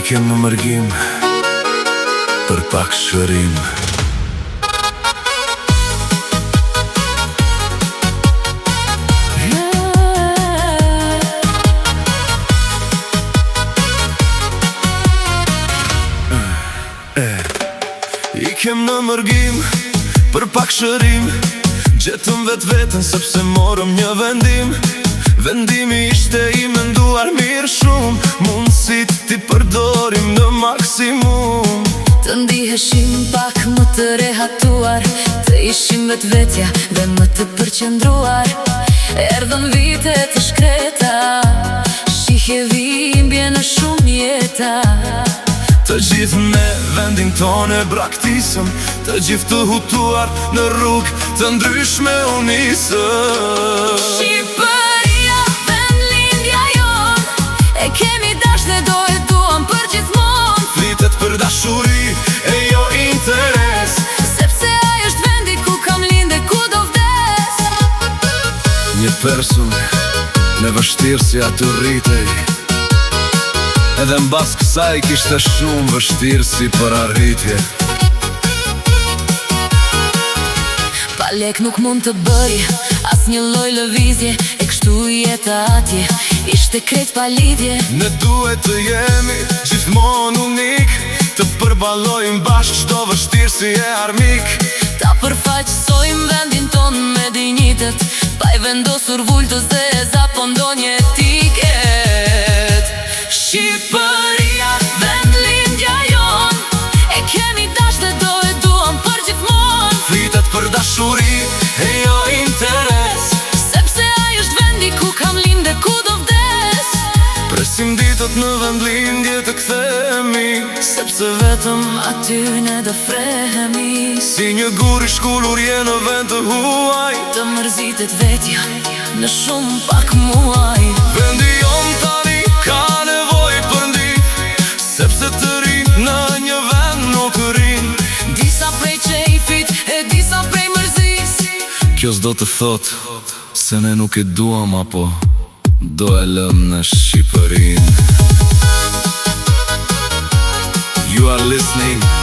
Ikem në mërgim për pak shërim. Ikem në mërgim për pak shërim. Gjetëm vetën sepse morëm një vendim. Vendimi ishte i menduar mirë shumë. Mundësit t'i përdorim në maksimum. Të ndiheshim pak më të rehatuar, të ishim vetvetja dhe më të përqendruar. Erdhën vite të shkreta, shihje dhimbje në shumë jeta. Të gjithë me vendin tonë e braktisëm, të gjithë të hutuar në rrugë të ndryshme u nisëm. Shqipëria, vendlindja jon, e kemi dash dhe do e duam për gjithmon. Flitet për dashuri e jo interes, sepse ai është vendi ku kam linde, ku do vdes. Një person me vështirësi aty rritej, edhe mbas kësaj kishte shumë vështirësi për arritje. Pa lek nuk mund të bëj as një lloj lëvizje, e kështu jeta atje ishte krejt pa lidhje. Ne duhet të jemi gjithmonë unik, të përballojmë bashkë çdo vështirësi e armik. Ta përfaqësojmë vendin ton me dinjitet, pa i vendosur vultës dhe e zapon ndonjë etiket. Shqipëria, vendlindja jon, e kemi dash dhe do e duam për gjithmon. Flitet për dashuri e jo interes, sepse ai është vendi ku kam linde, ku do vdes. presim ditët në vendlindje të kthehemi, sepse vetëm aty ne do frehemi. si një gur i shkullur je në vend të huaj, të mërzitet vetja në shumë pak muaj. vendi jon tani ka nevojë për ndihmë, sepse të rinj në një vend nuk rrin. Disa prej qejfit e disa prej mërzis. Kjo s'do të thot se ne nuk e duam apo do e lëm në Shqipërinë. You are listening